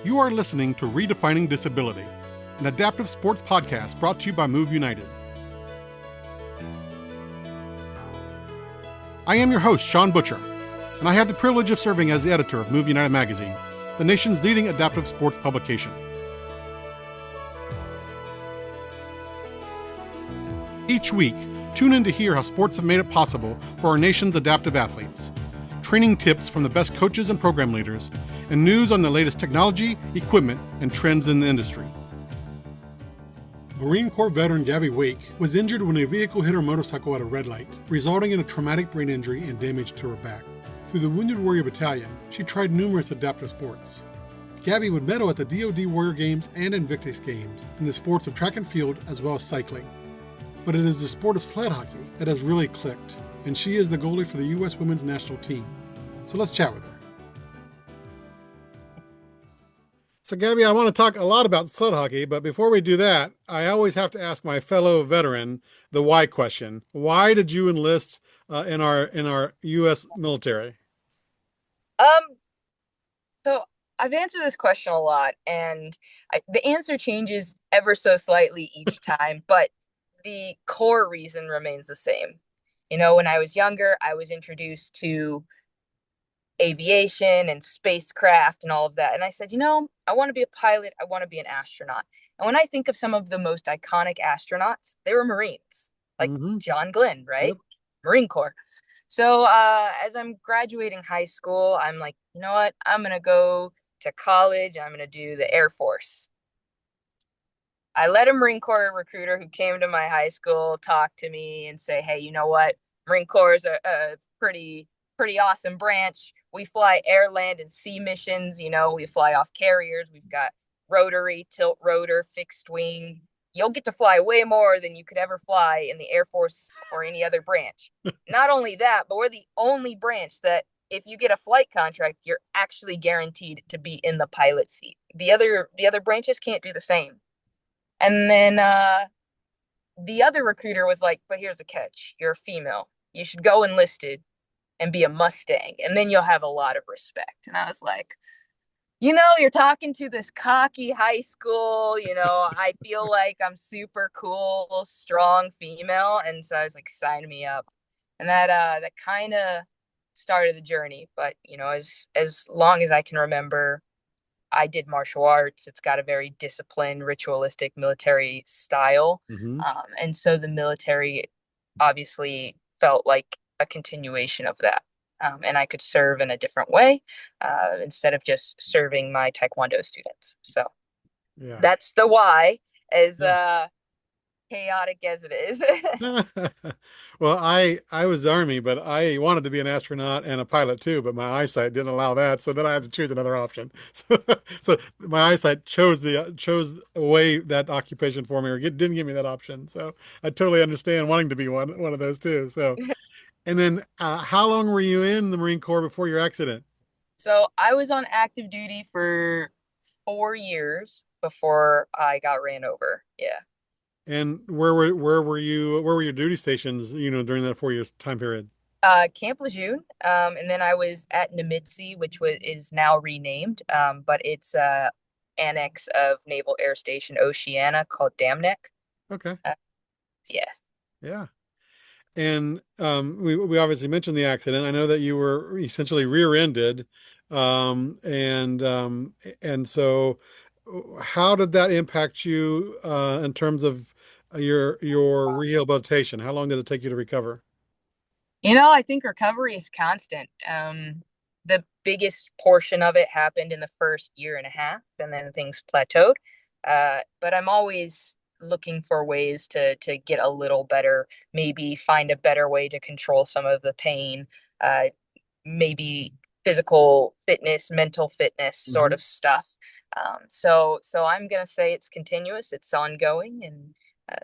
You are listening to Redefining Disability, an adaptive sports podcast brought to you by Move United. I am your host, Sean Butcher, and I have the privilege of serving as the editor of Move United magazine, the nation's leading adaptive sports publication. Each week, tune in to hear how sports have made it possible for our nation's adaptive athletes, training tips from the best coaches and program leaders, and news on the latest technology, equipment, and trends in the industry. Marine Corps veteran Gabby Wake was injured when a vehicle hit her motorcycle at a red light, resulting in a traumatic brain injury and damage to her back. Through the Wounded Warrior Battalion, she tried numerous adaptive sports. Gabby would medal at the DoD Warrior Games and Invictus Games in the sports of track and field as well as cycling. But it is the sport of sled hockey that has really clicked, and she is the goalie for the U.S. women's national team. So let's chat with her. So Gabby, I want to talk a lot about sled hockey, but before we do that, I always have to ask my fellow veteran the why question. Why did you enlist in our U.S. military? So I've answered this question a lot, and the answer changes ever so slightly each time, but the core reason remains the same. You know, when I was younger, I was introduced to aviation and spacecraft and all of that. And I said, I want to be a pilot. I want to be an astronaut. And when I think of some of the most iconic astronauts, they were Marines, like John Glenn, right? Yep. Marine Corps. So as I'm graduating high school, I'm like, you know what? I'm going to go to college. I'm going to do the Air Force. I let a Marine Corps recruiter who came to my high school talk to me and say, hey, you know what? Marine Corps is a pretty awesome branch. We fly air, land, and sea missions. We fly off carriers. We've got rotary, tilt rotor, fixed wing. You'll get to fly way more than you could ever fly in the Air Force or any other branch. Not only that, but we're the only branch that if you get a flight contract, you're actually guaranteed to be in the pilot seat. The other branches can't do the same. And then the other recruiter was like, but here's a catch. You're a female. You should go enlisted and be a Mustang, and then you'll have a lot of respect. And I was like, you're talking to this cocky high school, I feel like I'm super cool, strong female. And so I was like, sign me up. And that kind of started the journey. But, as long as I can remember, I did martial arts. It's got a very disciplined, ritualistic military style. And so the military obviously felt like a continuation of that. And I could serve in a different way instead of just serving my Taekwondo students. So that's the why, as chaotic as it is. Well, I was Army, but I wanted to be an astronaut and a pilot too, but my eyesight didn't allow that. So then I had to choose another option. So my eyesight chose away that occupation for me, or didn't give me that option. So I totally understand wanting to be one of those too. So. And then how long were you in the Marine Corps before your accident? So I was on active duty for 4 years before I got ran over. Yeah. And where were your duty stations, during that 4 years time period? Camp Lejeune. And then I was at Nimitzi, which is now renamed. But it's annex of Naval Air Station Oceana called Damneck. Okay. Yeah. Yeah. And we obviously mentioned the accident. I know that you were essentially rear-ended, and so how did that impact you in terms of your rehabilitation? How long did it take you to recover? I think recovery is constant. The biggest portion of it happened in the first year and a half, and then things plateaued. But I'm always looking for ways to get a little better, maybe find a better way to control some of the pain, maybe physical fitness, mental fitness sort of stuff. So I'm going to say it's continuous, it's ongoing, and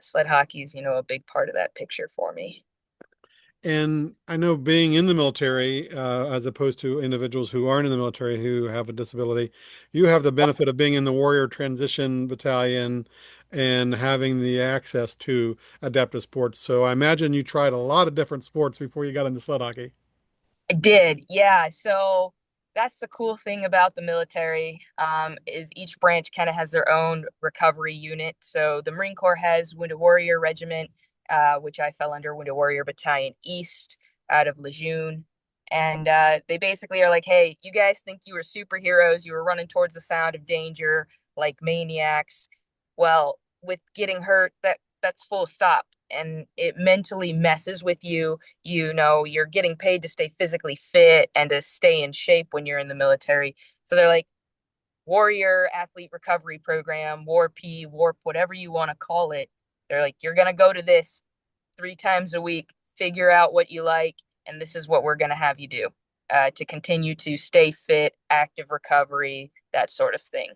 sled hockey is, a big part of that picture for me. And I know being in the military, as opposed to individuals who aren't in the military who have a disability, you have the benefit of being in the Warrior Transition Battalion and having the access to adaptive sports. So I imagine you tried a lot of different sports before you got into sled hockey. I did, yeah. So That's the cool thing about the military, is each branch kind of has their own recovery unit. So the Marine Corps has Wounded Warrior Regiment, which I fell under Wounded Warrior Battalion East out of Lejeune. And they basically are like, hey, you guys think you were superheroes. You were running towards the sound of danger like maniacs. Well, with getting hurt, that's full stop. And it mentally messes with you. You know, you're getting paid to stay physically fit and to stay in shape when you're in the military. So they're like, warrior athlete recovery program, WARP, warp, whatever you want to call it. They're like, you're going to go to this 3 times a week, figure out what you like, and this is what we're going to have you do, to continue to stay fit, active recovery, that sort of thing.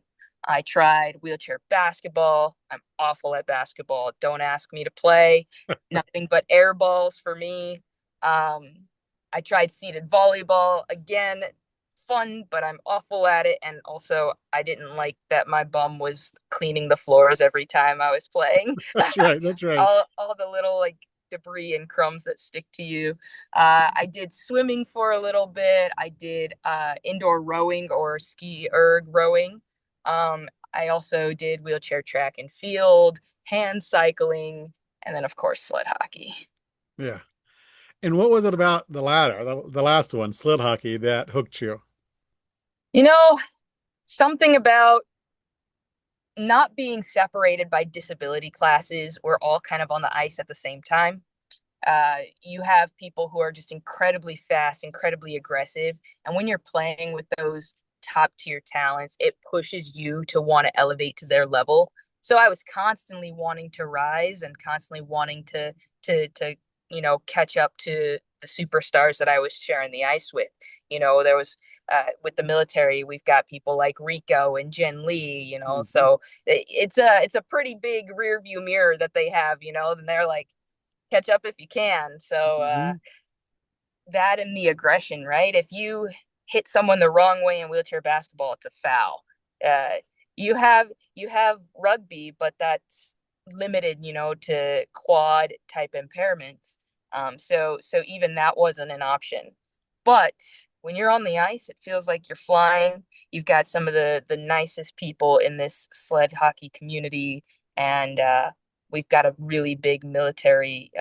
I tried wheelchair basketball. I'm awful at basketball. Don't ask me to play. Nothing but air balls for me. Um, I tried seated volleyball. Again, fun, but I'm awful at it. And also, I didn't like that my bum was cleaning the floors every time I was playing. That's right. That's right. All the little like debris and crumbs that stick to you. I did swimming for a little bit. I did indoor rowing or ski erg rowing. I also did wheelchair track and field, hand cycling, and then of course sled hockey. Yeah. And what was it about the latter, the last one, sled hockey, that hooked you? You know, something about not being separated by disability classes. We're all kind of on the ice at the same time. You have people who are just incredibly fast, incredibly aggressive. And when you're playing with those top tier talents, it pushes you to want to elevate to their level. So I was constantly wanting to rise and constantly wanting to catch up to the superstars that I was sharing the ice with. There was with the military, we've got people like Rico and Jen Lee, Mhm. so it's a pretty big rear view mirror that they have, and they're like, catch up if you can. So Mhm. that and the aggression, right? If you hit someone the wrong way in wheelchair basketball, it's a foul. Uh, you have rugby, but that's limited, to quad type impairments. So even that wasn't an option. But when you're on the ice, it feels like you're flying. You've got some of the nicest people in this sled hockey community, and we've got a really big military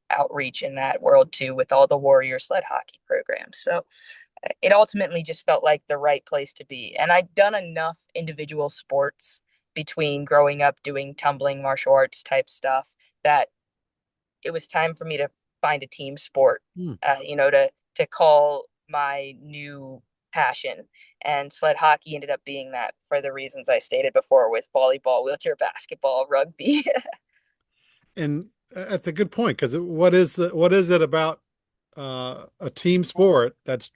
outreach in that world too, with all the warrior sled hockey programs. So it ultimately just felt like the right place to be. And I'd done enough individual sports between growing up doing tumbling, martial arts type stuff, that it was time for me to find a team sport, Hmm. to call my new passion. And sled hockey ended up being that for the reasons I stated before, with volleyball, wheelchair basketball, rugby. And that's a good point because what is it about a team sport that's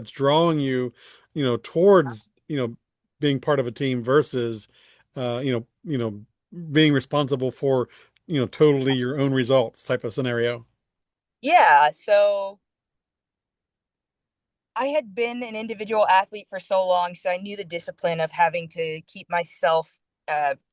drawing you, towards being part of a team versus being responsible for totally your own results type of scenario. Yeah, so I had been an individual athlete for so long, so I knew the discipline of having to keep myself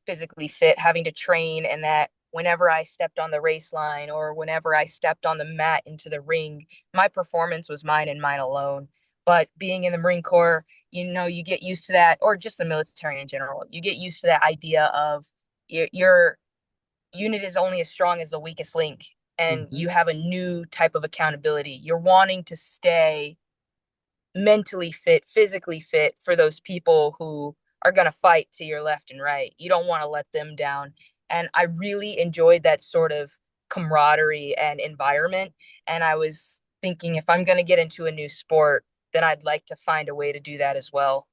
physically fit, having to train, and that whenever I stepped on the race line or whenever I stepped on the mat into the ring, my performance was mine and mine alone. But being in the Marine Corps, you get used to that, or just the military in general, you get used to that idea of your unit is only as strong as the weakest link, and Hmm. you have a new type of accountability. You're wanting to stay mentally fit, physically fit for those people who are going to fight to your left and right. You don't want to let them down. And I really enjoyed that sort of camaraderie and environment. And I was thinking, if I'm going to get into a new sport, then I'd like to find a way to do that as well.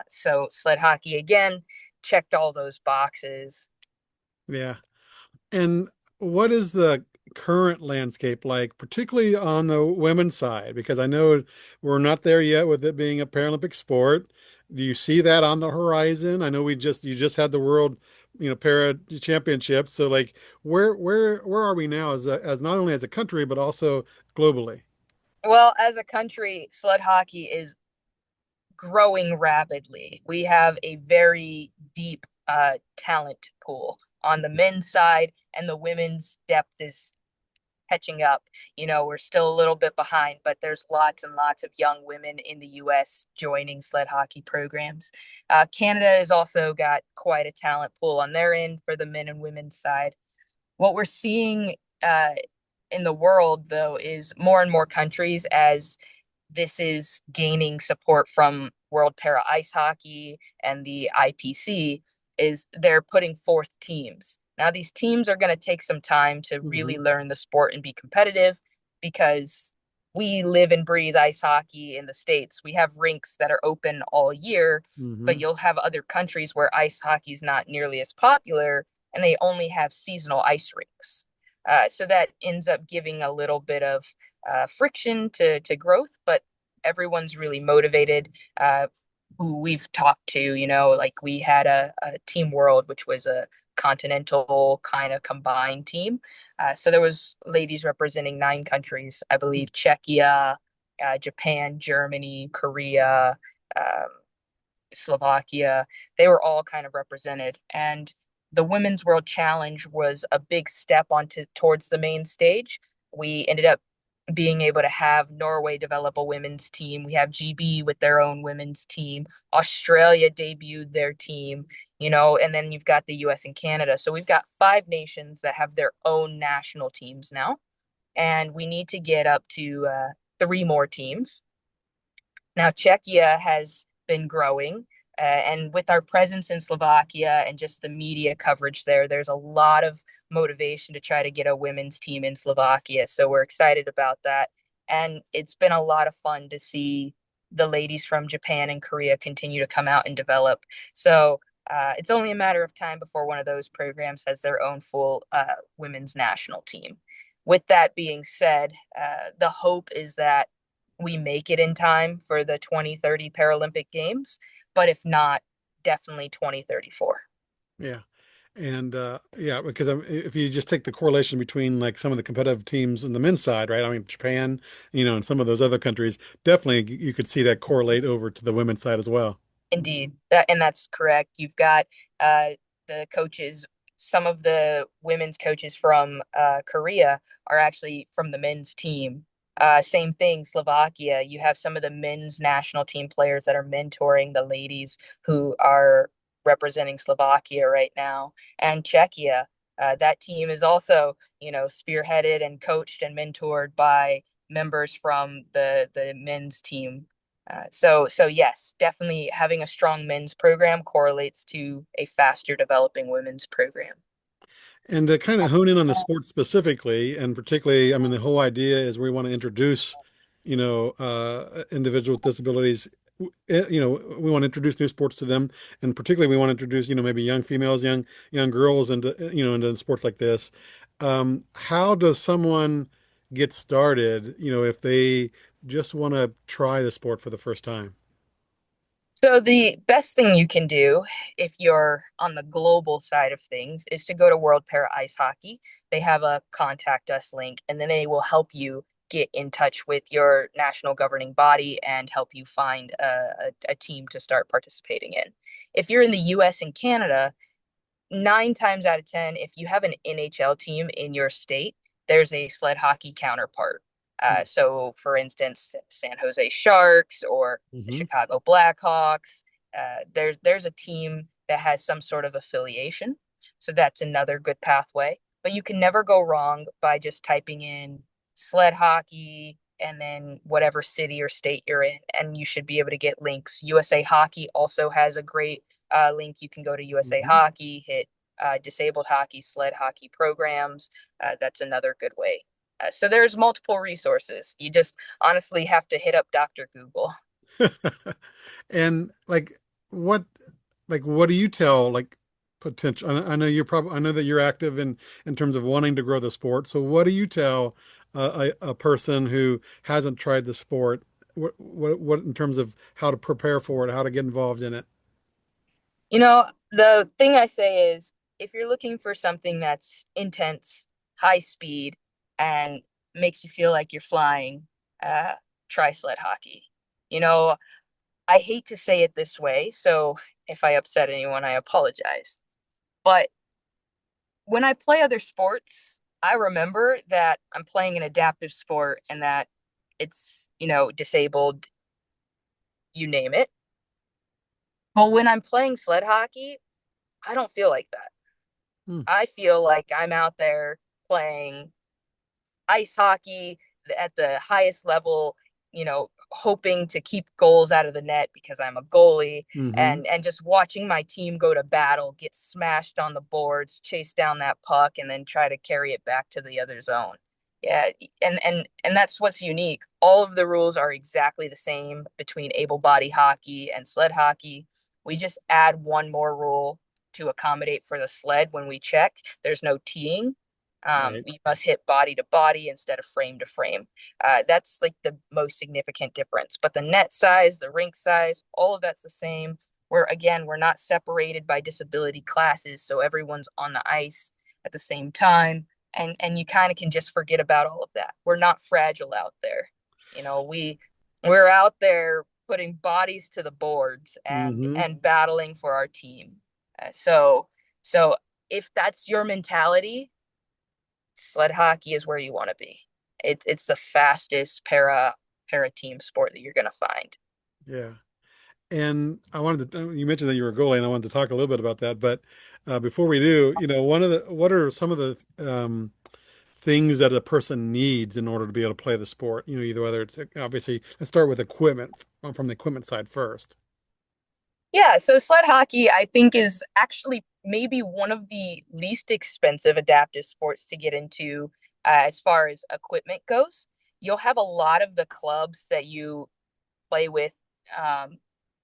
So sled hockey again checked all those boxes. Yeah. And what is the current landscape like, particularly on the women's side? Because I know we're not there yet with it being a Paralympic sport. Do you see that on the horizon? I know you just had the world, para championships. So like where are we now as not only as a country but also globally? Well, as a country, sled hockey is growing rapidly. We have a very deep talent pool on the men's side, and the women's depth is catching up. We're still a little bit behind, but there's lots and lots of young women in the US joining sled hockey programs. Canada has also got quite a talent pool on their end for the men and women's side. What we're seeing in the world, though, is more and more countries, as this is gaining support from World Para Ice Hockey and the IPC, is they're putting forth teams. Now, these teams are going to take some time to really learn the sport and be competitive, because we live and breathe ice hockey in the States. We have rinks that are open all year, but you'll have other countries where ice hockey is not nearly as popular and they only have seasonal ice rinks. So that ends up giving a little bit of friction to growth, but everyone's really motivated. Who we've talked to, like we had a Team World, which was a continental kind of combined team. So there was ladies representing 9 countries, I believe: Czechia, Japan, Germany, Korea, um, Slovakia. They were all kind of represented. And the Women's World Challenge was a big step onto towards the main stage. We ended up being able to have Norway develop a women's team. We have GB with their own women's team. Australia debuted their team, and then you've got the US and Canada. So we've got 5 nations that have their own national teams now. And we need to get up to 3 more teams. Now, Czechia has been growing, and with our presence in Slovakia and just the media coverage there, there's a lot of motivation to try to get a women's team in Slovakia. So we're excited about that. And it's been a lot of fun to see the ladies from Japan and Korea continue to come out and develop. So it's only a matter of time before one of those programs has their own full women's national team. With that being said, the hope is that we make it in time for the 2030 Paralympic Games, but if not, definitely 2034. Yeah. And yeah, because if you just take the correlation between like some of the competitive teams on the men's side, right? I mean, Japan, and some of those other countries, definitely you could see that correlate over to the women's side as well. Indeed, that's correct. You've got uh, the coaches. Some of the women's coaches from Korea are actually from the men's team. Same thing, Slovakia. You have some of the men's national team players that are mentoring the ladies who are representing Slovakia right now. And Czechia, that team is also, spearheaded and coached and mentored by members from the men's team. So yes, definitely having a strong men's program correlates to a faster developing women's program. And to kind of hone in on the sport specifically, and particularly, I mean, the whole idea is we want to introduce, individuals with disabilities. We want to introduce new sports to them, and particularly we want to introduce, maybe young females, young girls into sports like this. How does someone get started, if they just want to try the sport for the first time? So the best thing you can do if you're on the global side of things is to go to World Para Ice Hockey. They have a contact us link, and then they will help you get in touch with your national governing body and help you find a team to start participating in. If you're in the US and Canada, 9 times out of 10, if you have an NHL team in your state, there's a sled hockey counterpart. So, for instance, San Jose Sharks or the Mm-hmm. Chicago Blackhawks, there's a team that has some sort of affiliation. So that's another good pathway. But you can never go wrong by just typing in sled hockey and then whatever city or state you're in, and you should be able to get links. USA Hockey also has a great link. You can go to USA Mm-hmm. Hockey, hit disabled hockey, sled hockey programs. That's another good way. So there's multiple resources. You just honestly have to hit up Dr. Google. And what what do you tell potential? I know I know that you're active in terms of wanting to grow the sport. So what do you tell a person who hasn't tried the sport? What in terms of how to prepare for it, how to get involved in it? The thing I say is if you're looking for something that's intense, high speed, and makes you feel like you're flying, uh, try sled hockey. You know, I hate to say it this way, so if I upset anyone, I apologize. But when I play other sports, I remember that I'm playing an adaptive sport and that it's, disabled, you name it. But when I'm playing sled hockey, I don't feel like that. Hmm. I feel like I'm out there playing ice hockey at the highest level, hoping to keep goals out of the net because I'm a goalie, Mm-hmm. and just watching my team go to battle, get smashed on the boards, chase down that puck, and then try to carry it back to the other zone. Yeah, and that's what's unique. All of the rules are exactly the same between able body hockey and sled hockey. We just add one more rule to accommodate for the sled when we check. There's no teeing. Right. You must hit body to body instead of frame to frame. That's like the most significant difference. But the net size, the rink size, all of that's the same. We're not separated by disability classes, so everyone's on the ice at the same time, and you kind of can just forget about all of that. We're not fragile out there. We're out there putting bodies to the boards and Mm-hmm. and battling for our team. So if that's your mentality, sled hockey is where you want to be. It's the fastest para team sport that you're gonna find. Yeah. And I wanted to, you mentioned that you were a goalie, and I wanted to talk a little bit about that. But before we do, what are some of the things that a person needs in order to be able to play the sport? Either whether it's obviously, let's start with equipment from the equipment side first. Yeah, so sled hockey I think is actually maybe one of the least expensive adaptive sports to get into as far as equipment goes. You'll have a lot of the clubs that you play with. Um,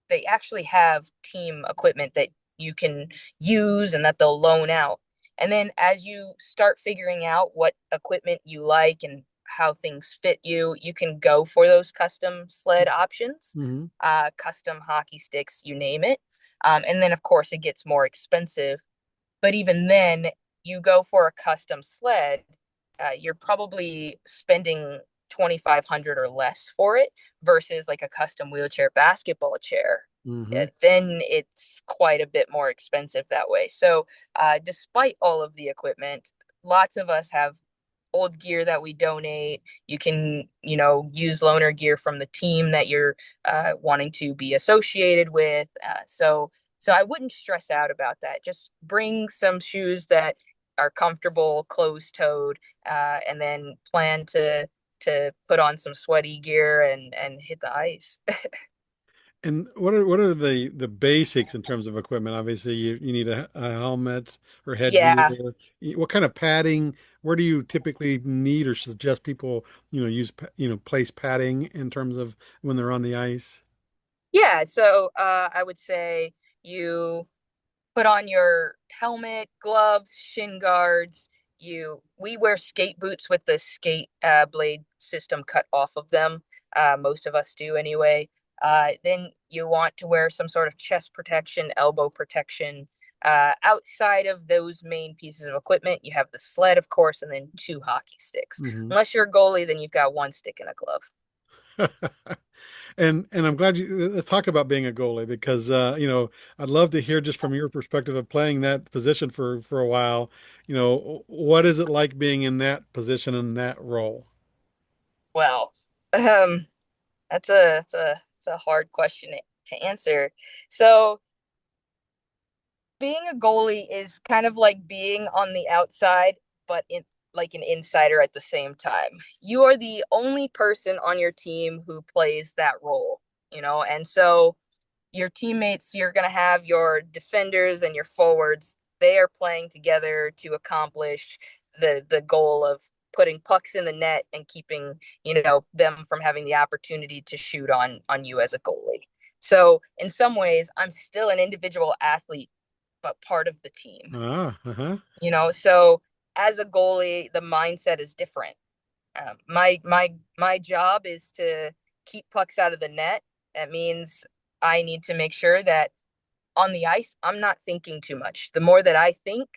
they actually have team equipment that you can use and that they'll loan out. And then as you start figuring out what equipment you like and how things fit you, you can go for those custom sled options, Mm-hmm. custom hockey sticks, you name it. And then, of course, it gets more expensive. But even then, you go for a custom sled, you're probably spending 2,500 or less for it versus like a custom wheelchair basketball chair. Mm-hmm. Then it's quite a bit more expensive that way. So, despite all of the equipment, lots of us have old gear that we donate. You can, use loaner gear from the team that you're wanting to be associated with. So I wouldn't stress out about that. Just bring some shoes that are comfortable, closed-toed, and then plan to put on some sweaty gear and hit the ice. And what are the basics in terms of equipment? Obviously, you need a helmet or Yeah. headgear. What kind of padding? Where do you typically need or suggest people, use, place padding in terms of when they're on the ice? Yeah, so I would say you put on your helmet, gloves, shin guards. We wear skate boots with the skate blade system cut off of them. Most of us do anyway. Then you want to wear some sort of chest protection, elbow protection. Outside of those main pieces of equipment, you have the sled, of course, and then two hockey sticks. Hmm. Unless you're a goalie, then you've got one stick and a glove. And I'm glad let's talk about being a goalie because I'd love to hear just from your perspective of playing that position for a while. What is it like being in that position in that role? Well, um, that's a hard question to answer. So being a goalie is kind of like being on the outside, but in like an insider at the same time. You are the only person on your team who plays that role, and so your teammates, you're going to have your defenders and your forwards. They are playing together to accomplish the goal of putting pucks in the net and keeping, them from having the opportunity to shoot on you as a goalie. So in some ways, I'm still an individual athlete, but part of the team. Uh-huh. So as a goalie, the mindset is different. My job is to keep pucks out of the net. That means I need to make sure that on the ice, I'm not thinking too much. The more that I think,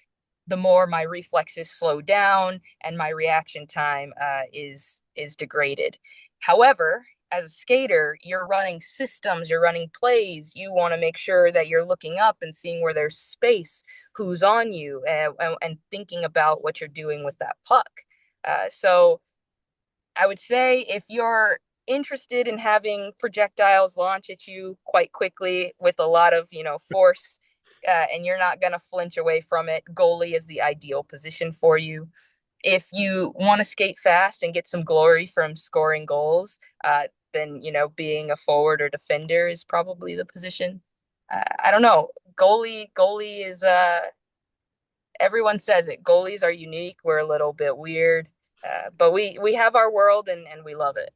the more my reflexes slow down and my reaction time is degraded. However, as a skater, you're running systems, you're running plays. You want to make sure that you're looking up and seeing where there's space, who's on you, and thinking about what you're doing with that puck. So I would say if you're interested in having projectiles launch at you quite quickly with a lot of, force, and you're not going to flinch away from it, goalie is the ideal position for you. If you want to skate fast and get some glory from scoring goals, then, being a forward or defender is probably the position. I don't know. Goalie is, everyone says it. Goalies are unique. We're a little bit weird, but we have our world, and we love it.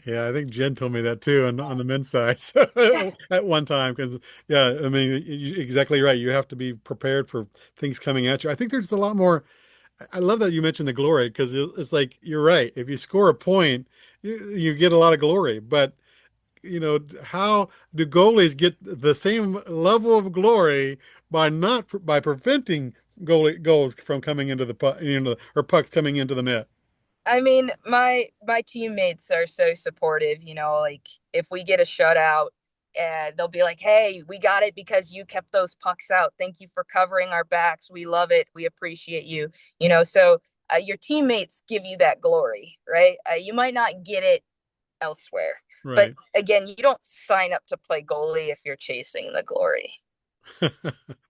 Yeah, I think Jen told me that too, and on the men's side, so at one time, because yeah, I mean, exactly right. You have to be prepared for things coming at you. I think there's a lot more. I love that you mentioned the glory because it's like you're right. If you score a point, you get a lot of glory. But how do goalies get the same level of glory by preventing goals from coming into the puck, or pucks coming into the net? I mean, my teammates are so supportive, like if we get a shutout, they'll be like, "Hey, we got it because you kept those pucks out. Thank you for covering our backs. We love it. We appreciate you." So your teammates give you that glory, right? You might not get it elsewhere, but Right. again, you don't sign up to play goalie if you're chasing the glory.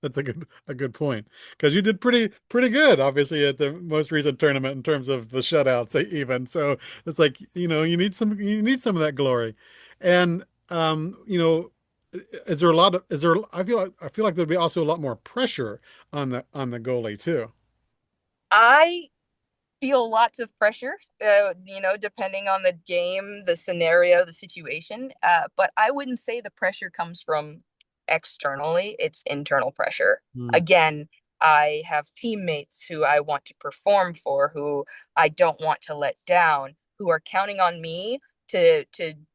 That's a good point because you did pretty good, obviously, at the most recent tournament in terms of the shutouts, even. So it's like you need some of that glory, and is there a lot of is there? I feel like there'd be also a lot more pressure on the goalie too. I feel lots of pressure, depending on the game, the scenario, the situation. But I wouldn't say the pressure comes from externally, it's internal pressure. Hmm. Again, I have teammates who I want to perform for, who I don't want to let down, who are counting on me to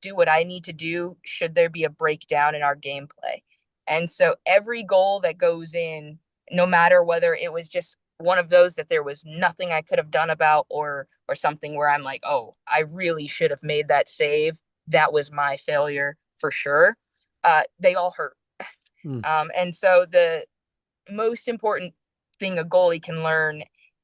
do what I need to do should there be a breakdown in our gameplay. And so every goal that goes in, no matter whether it was just one of those that there was nothing I could have done about, or something where I'm like, oh, I really should have made that save. That was my failure for sure. They all hurt. Hmm. And so the most important thing a goalie can learn,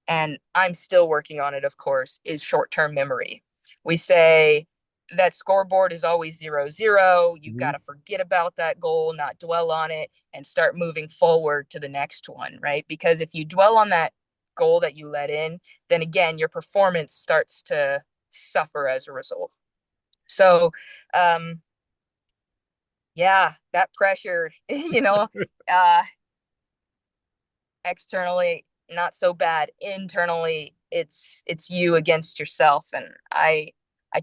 and I'm still working on it, of course, is short-term memory. We say that scoreboard is always 0-0. You've got Mhm. to forget about that goal, not dwell on it, and start moving forward to the next one, right? Because if you dwell on that goal that you let in, then again, your performance starts to suffer as a result. So, um, yeah, that pressure, uh, externally not so bad, internally it's you against yourself. And I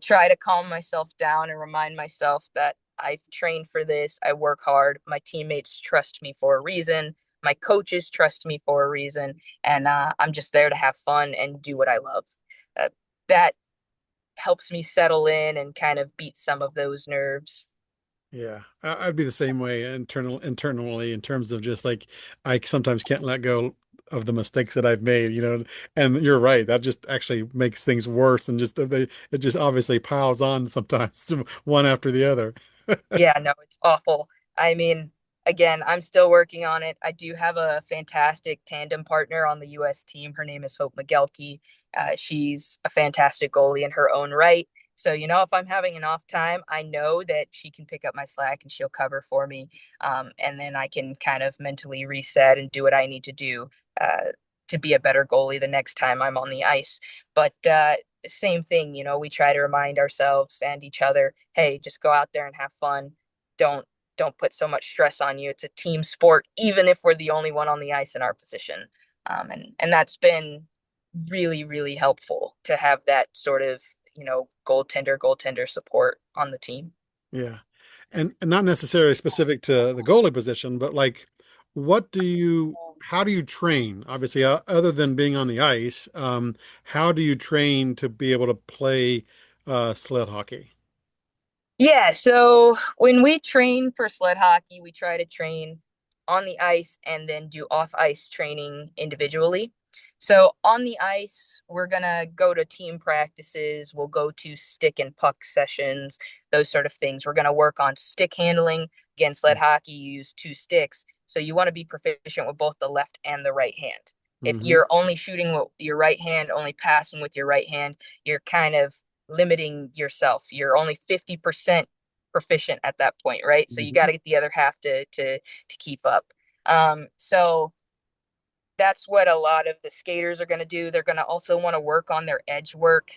try to calm myself down and remind myself that I've trained for this, I work hard, my teammates trust me for a reason, my coaches trust me for a reason, and I'm just there to have fun and do what I love. That helps me settle in and kind of beat some of those nerves. Yeah, I'd be the same way internally in terms of just like I sometimes can't let go of the mistakes that I've made, and you're right. That just actually makes things worse and it just obviously piles on sometimes one after the other. Yeah, no, it's awful. I mean, again, I'm still working on it. I do have a fantastic tandem partner on the US team. Her name is Hope McGelkey. She's a fantastic goalie in her own right. So, if I'm having an off time, I know that she can pick up my slack and she'll cover for me. And then I can kind of mentally reset and do what I need to do uh, to be a better goalie the next time I'm on the ice. But same thing, we try to remind ourselves and each other, hey, just go out there and have fun. Don't put so much stress on you. It's a team sport, even if we're the only one on the ice in our position. And that's been really, really helpful to have that sort of, goaltender support on the team. Yeah. And not necessarily specific to the goalie position, but like how do you train? Obviously, other than being on the ice, how do you train to be able to play sled hockey? Yeah, so when we train for sled hockey, we try to train on the ice and then do off ice training individually. So on the ice, we're gonna go to team practices, we'll go to stick and puck sessions, those sort of things. We're gonna work on stick handling, Again, sled hockey, you use two sticks. So you want to be proficient with both the left and the right hand. If Mm-hmm. you're only shooting with your right hand, only passing with your right hand, you're kind of limiting yourself. You're only 50% proficient at that point, right? So you got Mm-hmm. to get the other half to keep up. So that's what a lot of the skaters are going to do. They're going to also want to work on their edge work,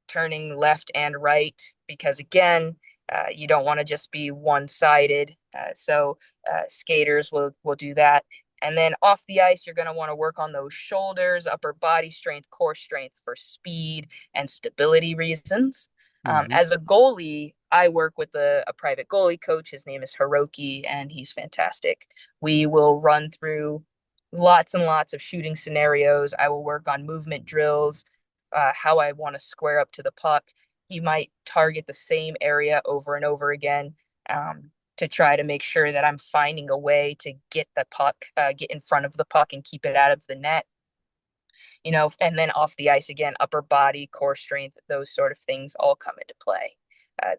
turning left and right, because again, you don't want to just be one-sided. So skaters will do that. And then off the ice, you're going to want to work on those shoulders, upper body strength, core strength for speed and stability reasons. Mm-hmm. As a goalie, I work with a private goalie coach. His name is Hiroki, and he's fantastic. We will run through lots and lots of shooting scenarios. I will work on movement drills, how I want to square up to the puck. He might target the same area over and over again, to try to make sure that I'm finding a way to get the puck, get in front of the puck and keep it out of the net. And then off the ice again, upper body, core strength, those sort of things all come into play.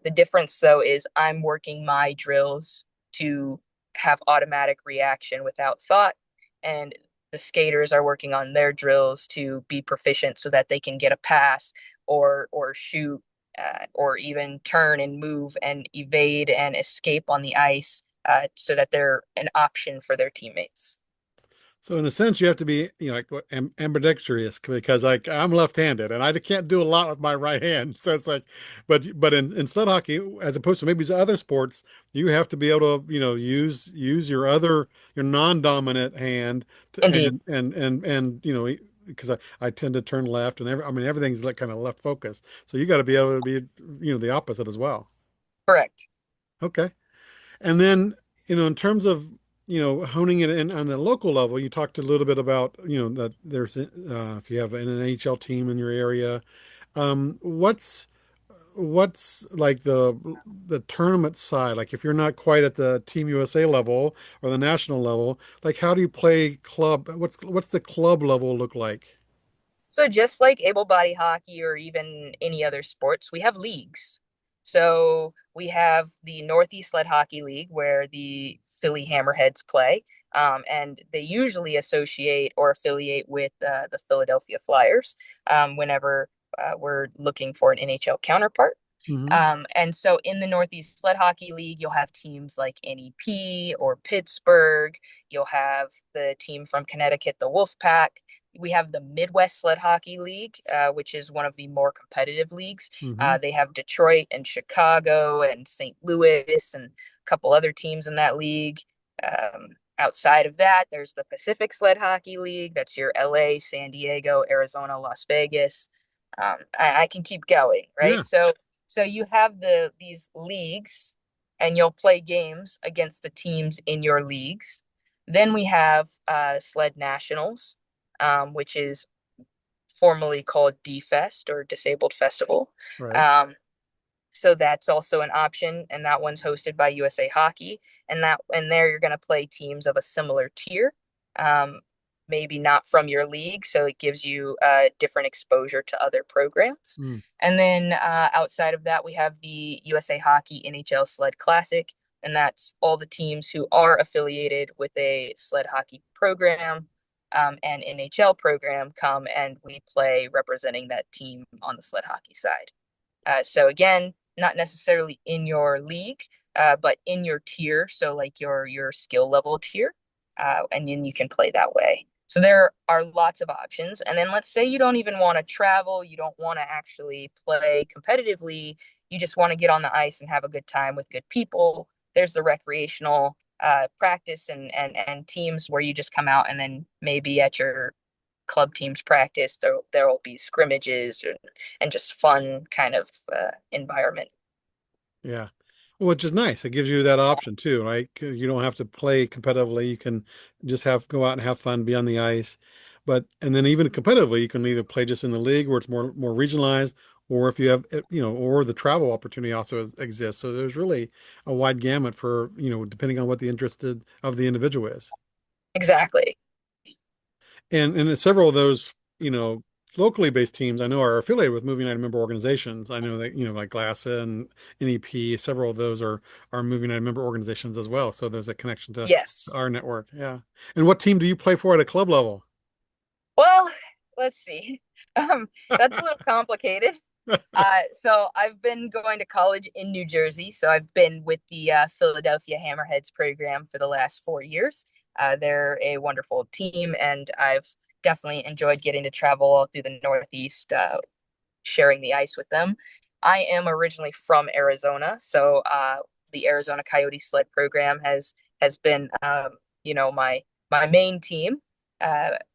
The difference, though, is I'm working my drills to have automatic reaction without thought, and the skaters are working on their drills to be proficient so that they can get a pass or shoot, or even turn and move and evade and escape on the ice, so that they're an option for their teammates. So in a sense, you have to be, like ambidextrous because like I'm left-handed and I can't do a lot with my right hand. So it's like, but in sled hockey, as opposed to maybe some other sports, you have to be able to, use your non-dominant hand to, Indeed. and because I tend to turn left and everything's like kind of left focused. So you got to be able to be, the opposite as well. Correct. Okay. And then, in terms of, honing it in on the local level, you talked a little bit about, that there's, if you have an NHL team in your area, what's like the tournament side? Like if you're not quite at the Team USA level or the national level, like how do you play club? What's the club level look like? So just like able body hockey or even any other sports, we have leagues. So we have the Northeast Sled Hockey League where the Philly Hammerheads play, and they usually associate or affiliate with the Philadelphia Flyers, whenever we're looking for an NHL counterpart. Hmm. And so in the Northeast Sled Hockey League, you'll have teams like NEP or Pittsburgh. You'll have the team from Connecticut, the Wolfpack. We have the Midwest Sled Hockey League, which is one of the more competitive leagues. Hmm. They have Detroit and Chicago and St. Louis and a couple other teams in that league. Outside of that, there's the Pacific Sled Hockey League. That's your LA, San Diego, Arizona, Las Vegas. I can keep going, Yeah. right? So you have these leagues, and you'll play games against the teams in your leagues. Then we have Sled Nationals, which is formerly called D-Fest or Disabled Festival. Right. Um, so that's also an option, and that one's hosted by USA Hockey. And there you're going to play teams of a similar tier, um, maybe not from your league, so it gives you different exposure to other programs. Mm. And then outside of that, we have the USA Hockey NHL Sled Classic, and that's all the teams who are affiliated with a sled hockey program, and NHL program come, and we play representing that team on the sled hockey side. So again, not necessarily in your league, but in your tier. So like your skill level tier, and then you can play that way. So there are lots of options. And then let's say you don't even want to travel, you don't want to actually play competitively, you just want to get on the ice and have a good time with good people. There's the recreational practice and teams where you just come out, and then maybe at your club teams practice there will be scrimmages and just fun kind of environment. Yeah. Which is nice. It gives you that option too, right? You don't have to play competitively. You can just go out and have fun, be on the ice. And then even competitively, you can either play just in the league where it's more regionalized, or if you have, or the travel opportunity also exists. So there's really a wide gamut for, depending on what the interest of the individual is. Exactly. And several of those, locally based teams I know are affiliated with Moving United member organizations. I know that, like GLASA and NEP, several of those are Moving United member organizations as well. So there's a connection to Yes. our network. Yeah. And what team do you play for at a club level? Well, let's see. That's a little complicated. So I've been going to college in New Jersey. So I've been with the Philadelphia Hammerheads program for the last 4 years. They're a wonderful team, and I've definitely enjoyed getting to travel all through the Northeast, sharing the ice with them. I am originally from Arizona, so the Arizona Coyote sled program has been, my main team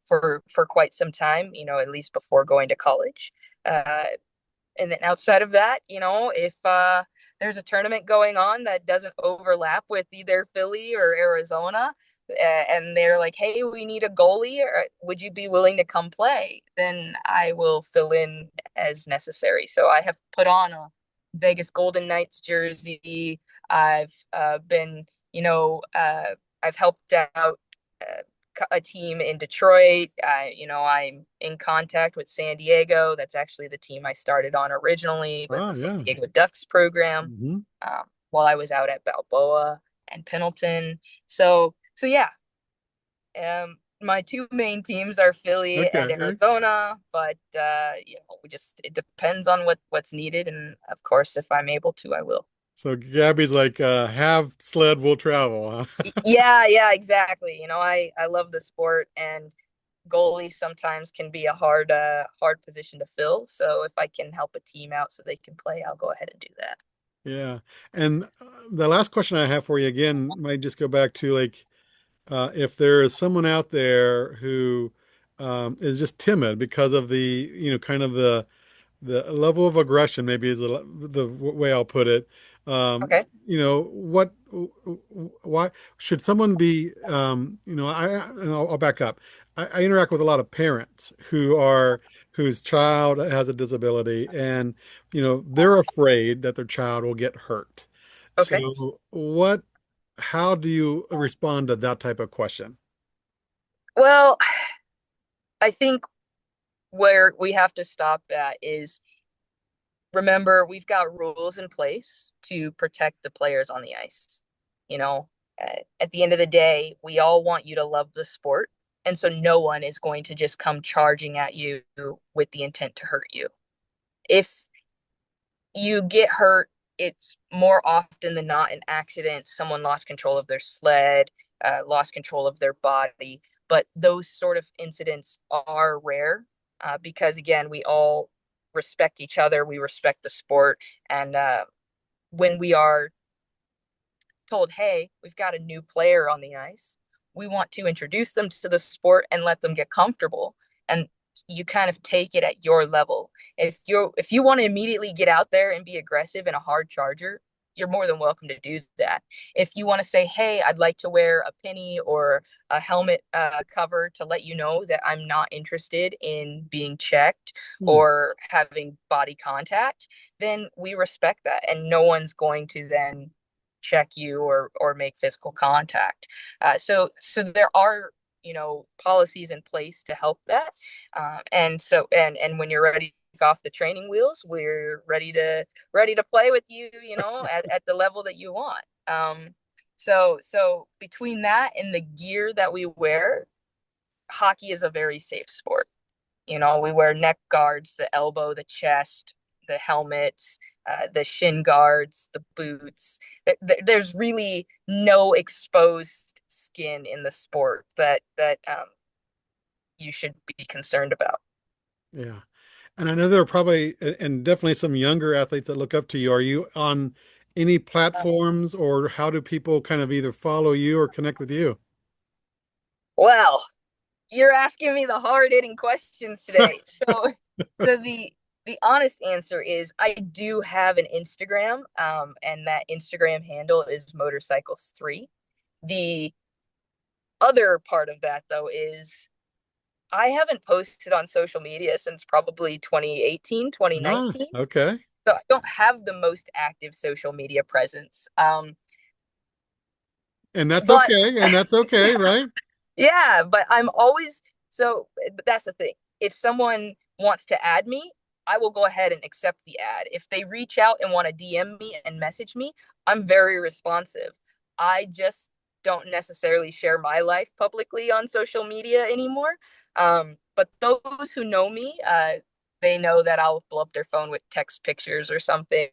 for quite some time. At least before going to college. Uh, and then outside of that, if there's a tournament going on that doesn't overlap with either Philly or Arizona, and they're like, hey, we need a goalie, or would you be willing to come play? Then I will fill in as necessary. So I have put on a Vegas Golden Knights jersey. I've been, I've helped out uh, a team in Detroit. I'm in contact with San Diego. That's actually the team I started on originally, was Oh, the San yeah. Diego Ducks program, Hmm. while I was out at Balboa and Pendleton. So yeah, my two main teams are Philly and Okay. Arizona, but it depends on what's needed, and of course, if I'm able to, I will. So Gabby's like, have sled, will travel, huh? Yeah, yeah, exactly. I love the sport, and goalie sometimes can be a hard position to fill. So if I can help a team out so they can play, I'll go ahead and do that. Yeah. And the last question I have for you again might just go back to like, if there is someone out there who is just timid because of the, kind of the level of aggression, maybe is the way I'll put it. Okay. Why should someone be, and I'll back up. I interact with a lot of parents whose child has a disability, and, they're afraid that their child will get hurt. Okay. So how do you respond to that type of question? Well, I think where we have to stop at is, remember, we've got rules in place to protect the players on the ice. At the end of the day, we all want you to love the sport. And so no one is going to just come charging at you with the intent to hurt you. If you get hurt, it's more often than not an accident. Someone lost control of their sled, lost control of their body. But those sort of incidents are rare, because, again, we all respect each other, we respect the sport. And when we are told, hey, we've got a new player on the ice, we want to introduce them to the sport and let them get comfortable. And you kind of take it at your level. If you want to immediately get out there and be aggressive in a hard charger, you're more than welcome to do that. If you want to say, hey, I'd like to wear a penny or a helmet cover to let you know that I'm not interested in being checked Hmm. or having body contact, then we respect that. And no one's going to then check you or make physical contact. So there are, policies in place to help that. And when you're ready to take off the training wheels, we're ready to play with you, at the level that you want. So between that and the gear that we wear, hockey is a very safe sport. We wear neck guards, the elbow, the chest, the helmets, the shin guards, the boots. There's really no exposed skin in the sport that you should be concerned about. Yeah. And I know there are probably, and definitely some younger athletes that look up to you. Are you on any platforms, or how do people kind of either follow you or connect with you? Well, you're asking me the hard hitting questions today. So the honest answer is I do have an Instagram, and that Instagram handle is motorcycles3. The other part of that, though, is I haven't posted on social media since probably 2018, Ah, 2019. okay. So I don't have the most active social media presence. And that's But okay. And that's okay, yeah, right? yeah, but I'm always, but that's the thing. If someone wants to add me, I will go ahead and accept the ad. If they reach out and want to DM me and message me, I'm very responsive. I just don't necessarily share my life publicly on social media anymore. But those who know me, they know that I'll pull up their phone with text pictures or something.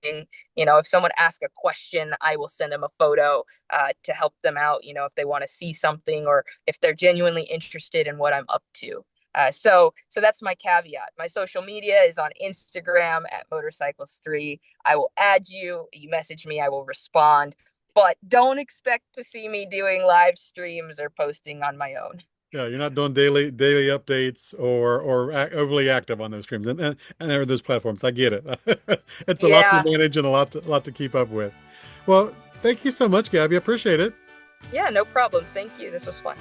If someone asks a question, I will send them a photo to help them out, if they want to see something or if they're genuinely interested in what I'm up to. So that's my caveat. My social media is on Instagram at motorcycles3. I will add you. You message me, I will respond. But don't expect to see me doing live streams or posting on my own. Yeah, you're not doing daily updates or overly active on those streams and there are those platforms. I get it. It's a lot to Yeah. manage and a lot to keep up with. Well, thank you so much, Gabby. I appreciate it. Yeah, no problem. Thank you. This was fun.